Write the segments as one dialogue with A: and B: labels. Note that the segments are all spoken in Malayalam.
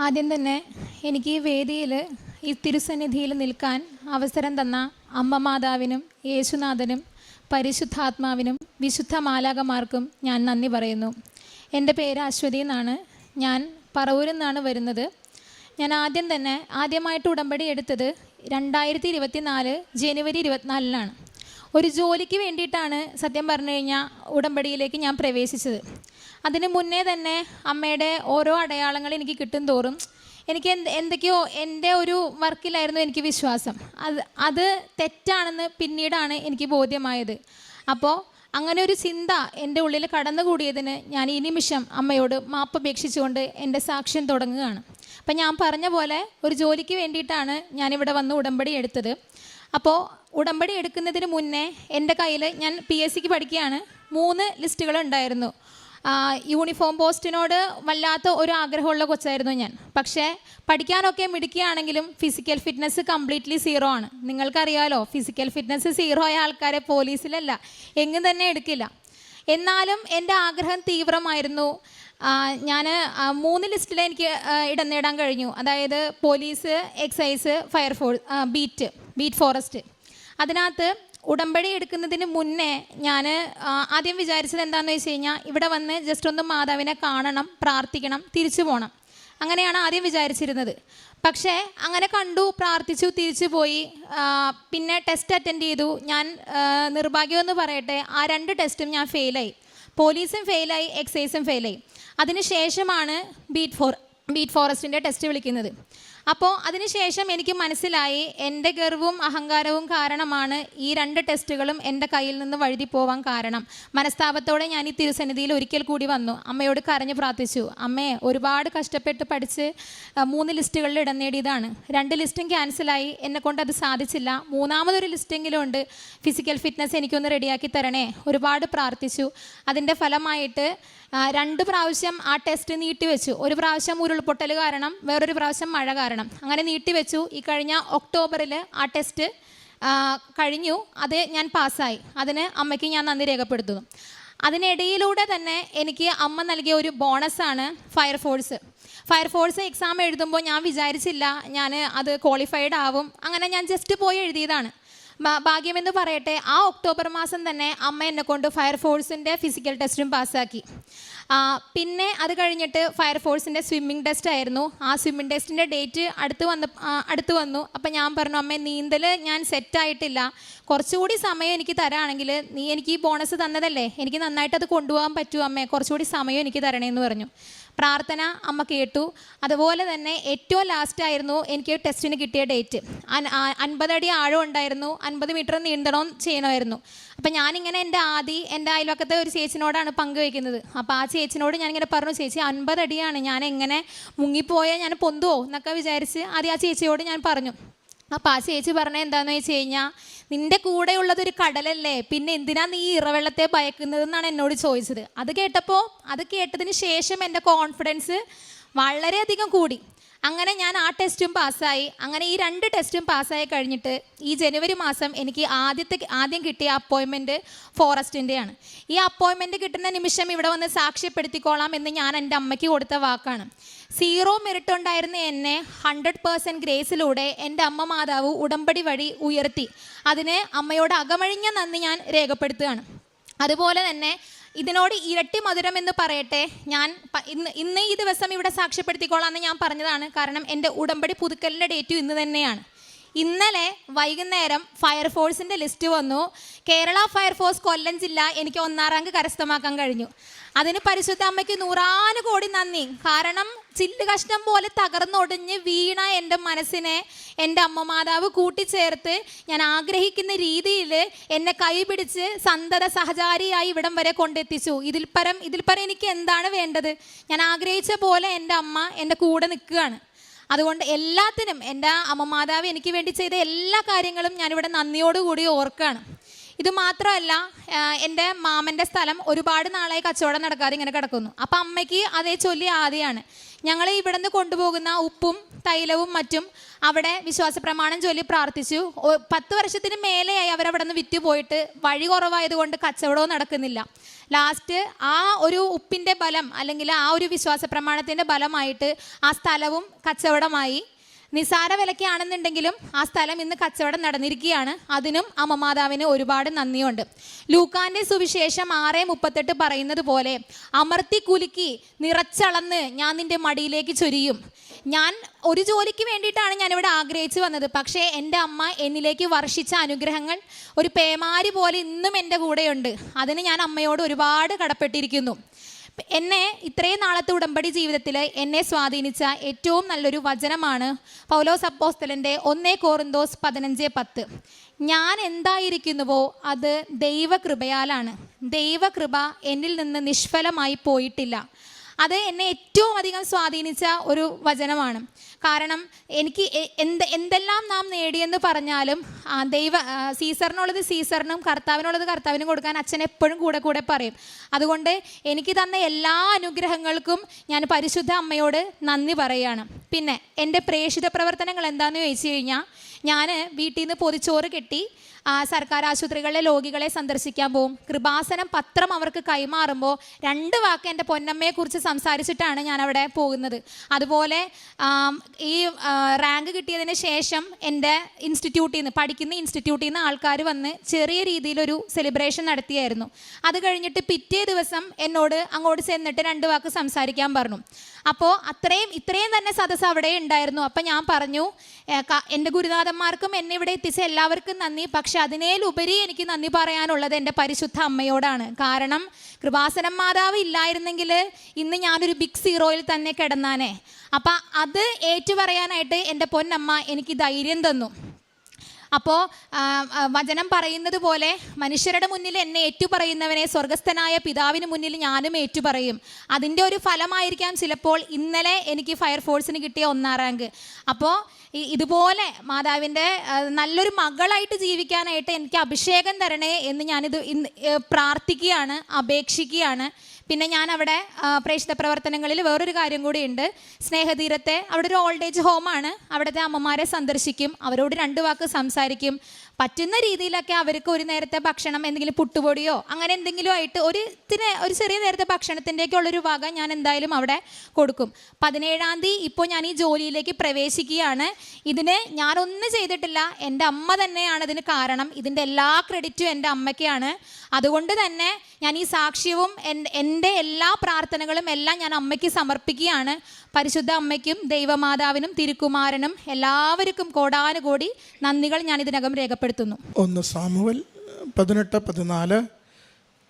A: ആദ്യം തന്നെ എനിക്ക് ഈ വേദിയിൽ ഈ തിരുസന്നിധിയിൽ നിൽക്കാൻ അവസരം തന്ന അമ്മ മാതാവിനും യേശുനാഥനും പരിശുദ്ധാത്മാവിനും വിശുദ്ധ മാലാകമാർക്കും ഞാൻ നന്ദി പറയുന്നു. എൻ്റെ പേര് അശ്വതി എന്നാണ്. ഞാൻ പറവൂരിൽ നിന്നാണ് വരുന്നത്. ഞാൻ ആദ്യമായിട്ട് ഉടമ്പടി എടുത്തത് 2024 ജനുവരി 24 ഒരു ജോലിക്ക് വേണ്ടിയിട്ടാണ് സത്യം പറഞ്ഞു കഴിഞ്ഞാൽ ഉടമ്പടിയിലേക്ക് ഞാൻ പ്രവേശിച്ചത്. അതിന് മുന്നേ തന്നെ അമ്മയുടെ ഓരോ അടയാളങ്ങൾ എനിക്ക് കിട്ടും തോറും എനിക്ക് എന്തൊക്കെയോ എൻ്റെ ഒരു വർക്കിലായിരുന്നു എനിക്ക് വിശ്വാസം. അത് തെറ്റാണെന്ന് പിന്നീടാണ് എനിക്ക് ബോധ്യമായത്. അപ്പോൾ അങ്ങനെ ഒരു ചിന്ത എൻ്റെ ഉള്ളിൽ കടന്നുകൂടിയതിന് ഞാൻ ഈ നിമിഷം അമ്മയോട് മാപ്പപേക്ഷിച്ചുകൊണ്ട് എൻ്റെ സാക്ഷ്യം തുടങ്ങുകയാണ്. അപ്പം ഞാൻ പറഞ്ഞ പോലെ ഒരു ജോലിക്ക് വേണ്ടിയിട്ടാണ് ഞാനിവിടെ വന്ന് ഉടമ്പടി എടുത്തത്. അപ്പോൾ ഉടമ്പടി എടുക്കുന്നതിന് മുന്നേ എൻ്റെ കയ്യിൽ ഞാൻ PSCക്ക് പഠിക്കുകയാണ്. 3 ലിസ്റ്റുകൾ ഉണ്ടായിരുന്നു. യൂണിഫോം പോസ്റ്റിനോട് വല്ലാത്ത ഒരു ആഗ്രഹമുള്ള കൊച്ചായിരുന്നു ഞാൻ. പക്ഷേ പഠിക്കാനൊക്കെ മിടുക്കുകയാണെങ്കിലും ഫിസിക്കൽ ഫിറ്റ്നസ് കംപ്ലീറ്റ്ലി 0 ആണ്. നിങ്ങൾക്കറിയാമല്ലോ, ഫിസിക്കൽ ഫിറ്റ്നസ് 0 ആയ ആൾക്കാരെ പോലീസിലല്ല എങ്ങും തന്നെ എടുക്കില്ല. എന്നാലും എൻ്റെ ആഗ്രഹം തീവ്രമായിരുന്നു. ഞാൻ 3 ലിസ്റ്റിൽ എനിക്ക് ഇടം നേടാൻ കഴിഞ്ഞു. അതായത് police, excise, fire force, beat forest. അതിനകത്ത് ഉടമ്പടി എടുക്കുന്നതിന് മുന്നേ ഞാൻ ആദ്യം വിചാരിച്ചത് എന്താണെന്ന് വെച്ച് കഴിഞ്ഞാൽ ഇവിടെ വന്ന് ജസ്റ്റ് ഒന്ന് മാതാവിനെ കാണണം, പ്രാർത്ഥിക്കണം, തിരിച്ചു പോകണം. അങ്ങനെയാണ് ആദ്യം വിചാരിച്ചിരുന്നത്. പക്ഷേ അങ്ങനെ കണ്ടു, പ്രാർത്ഥിച്ചു, തിരിച്ചു പോയി. പിന്നെ ടെസ്റ്റ് അറ്റൻഡ് ചെയ്തു. ഞാൻ നിർഭാഗ്യമെന്ന് പറയട്ടെ, ആ 2 ടെസ്റ്റും ഞാൻ ഫെയിലായി. പോലീസും ഫെയിലായി, എക്സൈസും ഫെയിലായി. അതിനുശേഷമാണ് ബീറ്റ് ഫോറസ്റ്റിൻ്റെ ടെസ്റ്റ് വിളിക്കുന്നത്. അപ്പോൾ അതിനുശേഷം എനിക്ക് മനസ്സിലായി എൻ്റെ ഗർവവും അഹങ്കാരവും കാരണമാണ് ഈ 2 ടെസ്റ്റുകളും എൻ്റെ കയ്യിൽ നിന്ന് വഴുതി പോവാൻ കാരണം. മനസ്താപത്തോടെ ഞാൻ ഈ തിരുസന്നിധിയിൽ ഒരിക്കൽ കൂടി വന്നു. അമ്മയോട് കരഞ്ഞു പ്രാർത്ഥിച്ചു, അമ്മേ, ഒരുപാട് കഷ്ടപ്പെട്ട് പഠിച്ച് 3 ലിസ്റ്റുകളിൽ ഇടം നേടിയതാണ്. 2 ലിസ്റ്റും ക്യാൻസലായി. എന്നെക്കൊണ്ട് അത് സാധിച്ചില്ല. 3ാമതൊരു ലിസ്റ്റെങ്കിലും ഉണ്ട്. ഫിസിക്കൽ ഫിറ്റ്നസ് എനിക്കൊന്ന് റെഡിയാക്കി തരണേ. ഒരുപാട് പ്രാർത്ഥിച്ചു. അതിൻ്റെ ഫലമായിട്ട് 2 പ്രാവശ്യം ആ ടെസ്റ്റ് നീട്ടിവെച്ചു. ഒരു പ്രാവശ്യം ഉരുൾപൊട്ടൽ കാരണം, വേറൊരു പ്രാവശ്യം മഴ കാരണം. അങ്ങനെ നീട്ടിവെച്ചു. ഈ കഴിഞ്ഞ ഒക്ടോബറിൽ ആ ടെസ്റ്റ് കഴിഞ്ഞു. അത് ഞാൻ പാസ്സായി. അതിന് അമ്മയ്ക്ക് ഞാൻ നന്ദി രേഖപ്പെടുത്തുന്നു. അതിനിടയിലൂടെ തന്നെ എനിക്ക് അമ്മ നൽകിയ ഒരു ബോണസാണ് ഫയർഫോഴ്സ് എക്സാം എഴുതുമ്പോൾ ഞാൻ വിചാരിച്ചില്ല ഞാൻ അത് ക്വാളിഫൈഡ് ആവും. അങ്ങനെ ഞാൻ ജസ്റ്റ് പോയി എഴുതിയതാണ്. ഭാഗ്യമെന്ന് പറയട്ടെ, ആ ഒക്ടോബർ മാസം തന്നെ അമ്മ എന്നെക്കൊണ്ട് ഫയർഫോഴ്സിൻ്റെ ഫിസിക്കൽ ടെസ്റ്റും പാസ്സാക്കി. പിന്നെ അത് കഴിഞ്ഞിട്ട് ഫയർഫോഴ്സിൻ്റെ സ്വിമ്മിങ് ടെസ്റ്റ് ആയിരുന്നു. ആ സ്വിമ്മിങ് ടെസ്റ്റിൻ്റെ ഡേറ്റ് അടുത്ത് വന്നു. അപ്പം ഞാൻ പറഞ്ഞു, അമ്മേ, നീന്തൽ ഞാൻ സെറ്റായിട്ടില്ല, കുറച്ചുകൂടി സമയം എനിക്ക് തരാണെങ്കിൽ, നീ എനിക്ക് ഈ ബോണസ് തന്നതല്ലേ, എനിക്ക് നന്നായിട്ട് അത് കൊണ്ടുപോകാൻ പറ്റുമോ അമ്മേ, കുറച്ചുകൂടി സമയം എനിക്ക് തരണേന്ന് പറഞ്ഞു. പ്രാർത്ഥന അമ്മ കേട്ടു. അതുപോലെ തന്നെ ഏറ്റവും ലാസ്റ്റായിരുന്നു എനിക്ക് ടെസ്റ്റിന് കിട്ടിയ ഡേറ്റ്. 50 അടി ആഴം ഉണ്ടായിരുന്നു, 50 മീറ്റർ നീന്തണം ചെയ്യണമായിരുന്നു. അപ്പം ഞാനിങ്ങനെ എൻ്റെ അയൽവക്കത്തെ ഒരു ചേച്ചിനോടാണ് പങ്കുവയ്ക്കുന്നത്. അപ്പോൾ ആ ചേച്ചിനോട് ഞാനിങ്ങനെ പറഞ്ഞു, ചേച്ചി 50 അടിയാണ്, ഞാൻ എങ്ങനെ മുങ്ങിപ്പോയാൽ ഞാൻ പൊന്തുവോ എന്നൊക്കെ വിചാരിച്ച് ആദ്യം ആ ചേച്ചിയോട് ഞാൻ പറഞ്ഞു. അപ്പോൾ ആ ചേച്ചി പറഞ്ഞത് എന്താണെന്ന് വെച്ച് കഴിഞ്ഞാൽ, നിൻ്റെ കൂടെ ഉള്ളതൊരു കടലല്ലേ, പിന്നെ എന്തിനാ നീ ഇറവെള്ളത്തെ ഭയക്കുന്നതെന്നാണ് എന്നോട് ചോദിച്ചത്. അത് കേട്ടതിന് ശേഷം എൻ്റെ കോൺഫിഡൻസ് വളരെയധികം കൂടി. അങ്ങനെ ഞാൻ ആ ടെസ്റ്റും പാസ്സായി. അങ്ങനെ ഈ 2 ടെസ്റ്റും പാസ്സായി കഴിഞ്ഞിട്ട് ഈ ജനുവരി മാസം എനിക്ക് ആദ്യം കിട്ടിയ അപ്പോയിൻമെൻറ്റ് ഫോറസ്റ്റിൻ്റെയാണ്. ഈ അപ്പോയിൻമെൻറ്റ് കിട്ടുന്ന നിമിഷം ഇവിടെ വന്ന് സാക്ഷ്യപ്പെടുത്തിക്കോളാം എന്ന് ഞാൻ എൻ്റെ അമ്മയ്ക്ക് കൊടുത്ത വാക്കാണ്. 0 മെറിറ്റ് ഉണ്ടായിരുന്ന എന്നെ 100% ഗ്രേസിലൂടെ എൻ്റെ അമ്മ മാതാവ് ഉടമ്പടി വഴി ഉയർത്തി. അതിന് അമ്മയോട് അകമഴിഞ്ഞ നന്ദി ഞാൻ രേഖപ്പെടുത്തുകയാണ്. അതുപോലെ തന്നെ ഇതിനോട് ഇരട്ടി മധുരം എന്ന് പറയട്ടെ, ഞാൻ ഇന്ന് ഈ ദിവസം ഇവിടെ സാക്ഷ്യപ്പെടുത്തിക്കോളാമെന്ന് ഞാൻ പറഞ്ഞതാണ്. കാരണം എൻ്റെ ഉടമ്പടി പുതുക്കലിൻ്റെ ഡേറ്റും ഇന്ന് തന്നെയാണ്. ഇന്നലെ വൈകുന്നേരം ഫയർഫോഴ്സിൻ്റെ ലിസ്റ്റ് വന്നു. കേരള ഫയർഫോഴ്സ് കൊല്ലം ജില്ല എനിക്ക് 1ാം റാങ്ക് കരസ്ഥമാക്കാൻ കഴിഞ്ഞു. അതിന് പരിശുദ്ധ അമ്മയ്ക്ക് 100 കോടി നന്ദി. കാരണം ചില്ല് കഷ്ണം പോലെ തകർന്നൊടിഞ്ഞ് വീണ എൻ്റെ മനസ്സിനെ എൻ്റെ അമ്മ മാതാവ് കൂട്ടിച്ചേർത്ത് ഞാൻ ആഗ്രഹിക്കുന്ന രീതിയിൽ എന്നെ കൈപിടിച്ച് സന്തത സഹചാരിയായി ഇവിടം വരെ കൊണ്ടെത്തിച്ചു. ഇതിൽ പരം എനിക്ക് എന്താണ് വേണ്ടത്? ഞാൻ ആഗ്രഹിച്ച പോലെ എൻ്റെ അമ്മ എൻ്റെ കൂടെ നിൽക്കുകയാണ്. അതുകൊണ്ട് എല്ലാത്തിനും എൻ്റെ അമ്മ മാതാവ് എനിക്ക് വേണ്ടി ചെയ്ത എല്ലാ കാര്യങ്ങളും ഞാനിവിടെ നന്ദിയോടുകൂടി ഓർക്കുകയാണ്. ഇത് മാത്രമല്ല, എൻ്റെ മാമൻ്റെ സ്ഥലം ഒരുപാട് നാളായി കച്ചവടം നടക്കാതെ ഇങ്ങനെ കിടക്കുന്നു. അപ്പം അമ്മയ്ക്ക് അതേ ചൊല്ലി ആദ്യമാണ് ഞങ്ങൾ ഇവിടെ നിന്ന് കൊണ്ടുപോകുന്ന ഉപ്പും തൈലവും മറ്റും അവിടെ വിശ്വാസ പ്രമാണം ചൊല്ലി പ്രാർത്ഥിച്ചു. 10 വർഷത്തിന് മേലെയായി അവരവിടെ നിന്ന് വിറ്റ് പോയിട്ട് വഴി കുറവായതുകൊണ്ട് കച്ചവടവും നടക്കുന്നില്ല. ലാസ്റ്റ് ആ ഒരു ഉപ്പിൻ്റെ ബലം അല്ലെങ്കിൽ ആ ഒരു വിശ്വാസ പ്രമാണത്തിൻ്റെ ബലമായിട്ട് ആ സ്ഥലവും കച്ചവടമായി. നിസാര വിലയ്ക്കാണെന്നുണ്ടെങ്കിലും ആ സ്ഥലം ഇന്ന് കച്ചവടം നടന്നിരിക്കുകയാണ്. അതിനും അമ്മ മാതാവിന് ഒരുപാട് നന്ദിയുണ്ട്. ലൂക്കാൻ്റെ സുവിശേഷം 6:38 പറയുന്നത് പോലെ, അമർത്തി കുലുക്കി നിറച്ചളന്ന് ഞാൻ നിൻ്റെ മടിയിലേക്ക് ചൊരിയും. ഞാൻ ഒരു ജോലിക്ക് വേണ്ടിയിട്ടാണ് ഞാനിവിടെ ആഗ്രഹിച്ചു വന്നത്. പക്ഷേ എൻ്റെ അമ്മ എന്നിലേക്ക് വർഷിച്ച അനുഗ്രഹങ്ങൾ ഒരു പേമാരി പോലെ ഇന്നും എൻ്റെ കൂടെയുണ്ട്. അതിന് ഞാൻ അമ്മയോട് ഒരുപാട് കടപ്പെട്ടിരിക്കുന്നു. എന്നെ ഇത്രയും നാളത്തെ ഉടമ്പടി ജീവിതത്തിൽ എന്നെ സ്വാധീനിച്ച ഏറ്റവും നല്ലൊരു വചനമാണ് പൗലോസ് അപ്പോസ്തലൻ്റെ 1 കോറിന്തോസ് 15:10. ഞാൻ എന്തായിരിക്കുന്നുവോ അത് ദൈവകൃപയാലാണ്. ദൈവകൃപ എന്നിൽ നിന്ന് നിഷ്ഫലമായി പോയിട്ടില്ല. അത് എന്നെ ഏറ്റവും അധികം സ്വാധീനിച്ച ഒരു വചനമാണ്. കാരണം എനിക്ക് എന്തെല്ലാം നാം നേടിയെന്ന് പറഞ്ഞാലും സീസറിനുള്ളത് സീസറിനും കർത്താവിനുള്ളത് കർത്താവിനും കൊടുക്കാൻ അച്ഛൻ എപ്പോഴും കൂടെ കൂടെ പറയും. അതുകൊണ്ട് എനിക്ക് തന്ന എല്ലാ അനുഗ്രഹങ്ങൾക്കും ഞാൻ പരിശുദ്ധ അമ്മയോട് നന്ദി പറയുകയാണ്. പിന്നെ എൻ്റെ പ്രേക്ഷിത പ്രവർത്തനങ്ങൾ എന്താണെന്ന് ചോദിച്ചു കഴിഞ്ഞാൽ, ഞാൻ വീട്ടിൽ നിന്ന് പൊതിച്ചോറ് കെട്ടി സർക്കാർ ആശുപത്രികളിലെ രോഗികളെ സന്ദർശിക്കാൻ പോകും. കൃപാസനം പത്രം അവർക്ക് കൈമാറുമ്പോൾ 2 വാക്ക് എൻ്റെ പൊന്നമ്മയെക്കുറിച്ച് സംസാരിച്ചിട്ടാണ് ഞാൻ അവിടെ പോകുന്നത്. അതുപോലെ ഈ റാങ്ക് കിട്ടിയതിന് ശേഷം എൻ്റെ പഠിക്കുന്ന ഇൻസ്റ്റിറ്റ്യൂട്ടിൽ നിന്ന് ആൾക്കാർ വന്ന് ചെറിയ രീതിയിലൊരു സെലിബ്രേഷൻ നടത്തിയായിരുന്നു. അത് കഴിഞ്ഞിട്ട് പിറ്റേ ദിവസം എന്നോട് അങ്ങോട്ട് ചെന്നിട്ട് 2 വാക്ക് സംസാരിക്കാൻ പറഞ്ഞു. അപ്പോൾ ഇത്രയും തന്നെ സദസ്സ് അവിടെ ഉണ്ടായിരുന്നു. അപ്പം ഞാൻ പറഞ്ഞു, എൻ്റെ ഗുരുനാഥന്മാർക്കും എന്നെ ഇവിടെ എത്തിച്ച എല്ലാവർക്കും നന്ദി. പക്ഷെ അതിനേലുപരി എനിക്ക് നന്ദി പറയാനുള്ളത് എൻ്റെ പരിശുദ്ധ അമ്മയോടാണ്. കാരണം കൃപാസനം മാതാവ് ഇല്ലായിരുന്നെങ്കിൽ ഇന്ന് ഞാനൊരു ബിഗ് സീറോയിൽ തന്നെ കിടന്നാനേ. അപ്പം അത് ഏറ്റുപറയാനായിട്ട് എൻ്റെ പൊന്നമ്മ എനിക്ക് ധൈര്യം തന്നു. അപ്പോൾ വചനം പറയുന്നത് പോലെ, മനുഷ്യരുടെ മുന്നിൽ എന്നെ ഏറ്റുപറയുന്നവനെ സ്വർഗസ്ഥനായ പിതാവിന് മുന്നിൽ ഞാനും ഏറ്റുപറയും. അതിൻ്റെ ഒരു ഫലമായിരിക്കാം ചിലപ്പോൾ ഇന്നലെ എനിക്ക് ഫയർഫോഴ്സിന് കിട്ടിയ 1ാം റാങ്ക്. അപ്പോൾ ഇതുപോലെ മാതാവിൻ്റെ നല്ലൊരു മകളായിട്ട് ജീവിക്കാനായിട്ട് എനിക്ക് അഭിഷേകം തരണേ എന്ന് ഞാനിത് പ്രാർത്ഥിക്കുകയാണ്, അപേക്ഷിക്കുകയാണ്. പിന്നെ ഞാൻ അവിടെ പ്രേക്ഷിത പ്രവർത്തനങ്ങളിൽ വേറൊരു കാര്യം കൂടിയുണ്ട്. സ്നേഹതീരത്തെ അവിടെ ഒരു ഓൾഡ് ഏജ് ഹോമാണ്. അവിടുത്തെ അമ്മമാരെ സന്ദർശിക്കും, അവരോട് 2 വാക്ക് സംസാരിക്കും. പറ്റുന്ന രീതിയിലൊക്കെ അവർക്ക് ഒരു നേരത്തെ ഭക്ഷണം, എന്തെങ്കിലും പുട്ടുപൊടിയോ അങ്ങനെ എന്തെങ്കിലും ആയിട്ട് ഒരു ചെറിയ നേരത്തെ ഭക്ഷണത്തിൻ്റെയൊക്കെ ഉള്ളൊരു വക ഞാൻ എന്തായാലും അവിടെ കൊടുക്കും. 17-ാം തീയതി ഇപ്പോൾ ഞാൻ ഈ ജോലിയിലേക്ക് പ്രവേശിക്കുകയാണ്. ഇതിന് ഞാനൊന്നും ചെയ്തിട്ടില്ല, എൻ്റെ അമ്മ തന്നെയാണ് ഇതിന് കാരണം. ഇതിൻ്റെ എല്ലാ ക്രെഡിറ്റും എൻ്റെ അമ്മയ്ക്കാണ്. അതുകൊണ്ട് തന്നെ ഞാൻ ഈ സാക്ഷ്യവും എൻ്റെ എല്ലാ പ്രാർത്ഥനകളും എല്ലാം ഞാൻ അമ്മയ്ക്ക് സമർപ്പിക്കുകയാണ്. പരിശുദ്ധ അമ്മയ്ക്കും ദൈവമാതാവിനും തിരുക്കുമാരനും എല്ലാവർക്കും കോടാനുകോടി നന്ദികൾ ഞാൻ ഇതിനകം രേഖപ്പെടുത്തുന്നു.
B: 1 സാമുവേൽ 18:14.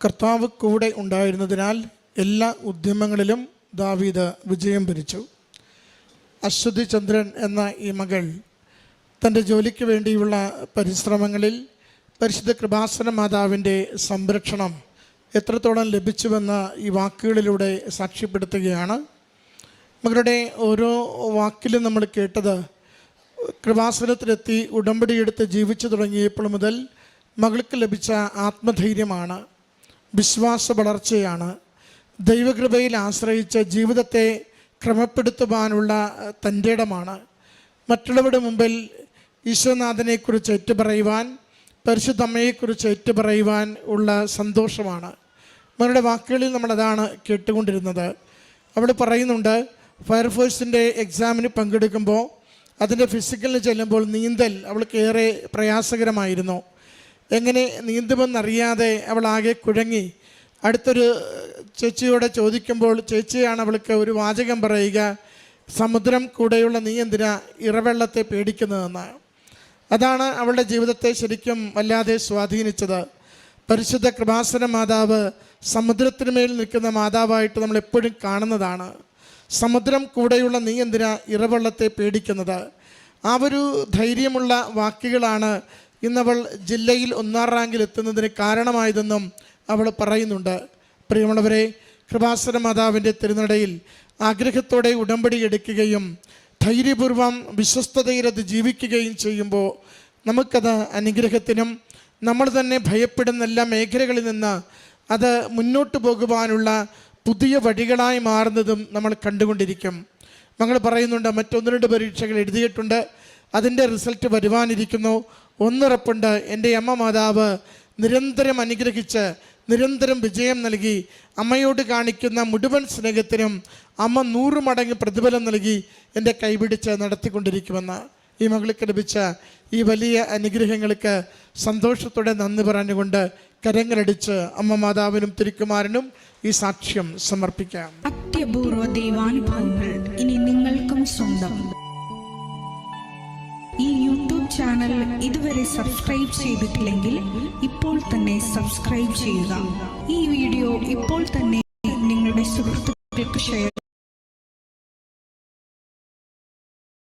B: കർത്താവ് കൂടെ ഉണ്ടായിരുന്നതിനാൽ എല്ലാ ഉദ്യമങ്ങളിലും ദാവീദ് വിജയം വരിച്ചു. അശ്വതി ചന്ദ്രൻ എന്ന ഈ മകൾ തൻ്റെ ജോലിക്ക് വേണ്ടിയുള്ള പരിശ്രമങ്ങളിൽ പരിശുദ്ധ കൃപാസന മാതാവിൻ്റെ സംരക്ഷണം എത്രത്തോളം ലഭിച്ചുവെന്ന ഈ വാക്കുകളിലൂടെ സാക്ഷ്യപ്പെടുത്തുകയാണ്. മകളുടെ ഓരോ വാക്കിലും നമ്മൾ കേട്ടത്, കൃപാസനത്തിലെത്തി ഉടമ്പടിയെടുത്ത് ജീവിച്ചു തുടങ്ങിയപ്പോൾ മുതൽ മകൾക്ക് ലഭിച്ച ആത്മധൈര്യമാണ്, വിശ്വാസ വളർച്ചയാണ്, ദൈവകൃപയിൽ ആശ്രയിച്ച ജീവിതത്തെ ക്രമപ്പെടുത്തുവാനുള്ള തൻ്റെ ഇടമാണ്. മറ്റുള്ളവരുടെ മുമ്പിൽ ഈശോനാഥനെക്കുറിച്ച് ഏറ്റുപറയുവാൻ, പരിശുദ്ധ അമ്മയെക്കുറിച്ച് ഏറ്റുപറയുവാൻ ഉള്ള സന്തോഷമാണ്. മകളുടെ വാക്കുകളിൽ നമ്മളതാണ് കേട്ടുകൊണ്ടിരുന്നത്. അവൾ പറയുന്നുണ്ട്, ഫയർഫോഴ്സിൻ്റെ എക്സാമിന് പങ്കെടുക്കുമ്പോൾ അതിൻ്റെ ഫിസിക്കലിന് ചെല്ലുമ്പോൾ നീന്തൽ അവൾക്ക് ഏറെ പ്രയാസകരമായിരുന്നു. എങ്ങനെ നീന്തുമെന്നറിയാതെ അവൾ ആകെ കുഴങ്ങി. അടുത്തൊരു ചേച്ചിയോടെ ചോദിക്കുമ്പോൾ ചേച്ചിയാണ് അവൾക്ക് ഒരു വാചകം പറയുക, സമുദ്രം കൂടെയുള്ള നീ എന്തിനാ ഇറവെള്ളത്തെ പേടിക്കുന്നതെന്ന്. അതാണ് അവളുടെ ജീവിതത്തെ ശരിക്കും വല്ലാതെ സ്വാധീനിച്ചത്. പരിശുദ്ധ കൃപാസന മാതാവ് സമുദ്രത്തിന് മേൽ നിൽക്കുന്ന മാതാവായിട്ട് നമ്മൾ എപ്പോഴും കാണുന്നതാണ്. സമുദ്രം കൂടെയുള്ള നീ എന്തിനാ ഇറവെള്ളത്തെ പേടിക്കുന്നത്. ആ ഒരു ധൈര്യമുള്ള വാക്കുകളാണ് ഇന്നവൾ ജില്ലയിൽ 1ാം റാങ്കിൽ എത്തുന്നതിന് കാരണമായതെന്നും അവൾ പറയുന്നുണ്ട്. പ്രിയമുള്ളവരെ, കൃപാസന മാതാവിൻ്റെ തിരുനടയിൽ ആഗ്രഹത്തോടെ ഉടമ്പടി എടുക്കുകയും ധൈര്യപൂർവം വിശ്വസ്തതയിൽ അത് ജീവിക്കുകയും ചെയ്യുമ്പോൾ നമുക്കത് അനുഗ്രഹത്തിനും നമ്മൾ തന്നെ ഭയപ്പെടുന്ന എല്ലാ മേഖലകളിൽ നിന്ന് അത് മുന്നോട്ട് പോകുവാനുള്ള പുതിയ വഴികളായി മാറുന്നതും നമ്മൾ കണ്ടുകൊണ്ടിരിക്കും. മകൾ പറയുന്നുണ്ട്, മറ്റൊന്ന് രണ്ട് പരീക്ഷകൾ എഴുതിയിട്ടുണ്ട്, അതിൻ്റെ റിസൾട്ട് വരുവാനിരിക്കുന്നു. ഒന്നുറപ്പുണ്ട്, എൻ്റെ അമ്മ മാതാവ് നിരന്തരം അനുഗ്രഹിച്ച് നിരന്തരം വിജയം നൽകി അമ്മയോട് കാണിക്കുന്ന മുഴുവൻ സ്നേഹത്തിനും അമ്മ 100 മടങ്ങ് പ്രതിഫലം നൽകി എൻ്റെ കൈപിടിച്ച് നടത്തിക്കൊണ്ടിരിക്കുമെന്ന്. ഈ മകൾക്ക് ലഭിച്ച ഈ വലിയ അനുഗ്രഹങ്ങൾക്ക് സന്തോഷത്തോടെ നന്ദി പറഞ്ഞുകൊണ്ട് കരങ്ങളടിച്ച് അമ്മ മാതാവിനും തിരുക്കുമാരനും ഈ സാക്ഷ്യം സമർപ്പിക്കാം.
C: അത്യപൂർവ ദൈവാനുഭവങ്ങൾ ഇനി നിങ്ങൾക്കും സ്വന്തം. ഈ യൂട്യൂബ് ചാനൽ ഇതുവരെ സബ്സ്ക്രൈബ് ചെയ്തിട്ടില്ലെങ്കിൽ ഇപ്പോൾ തന്നെ സബ്സ്ക്രൈബ് ചെയ്യുക. ഈ വീഡിയോ ഇപ്പോൾ തന്നെ നിങ്ങളുടെ സുഹൃത്തുക്കൾക്ക് ഷെയർ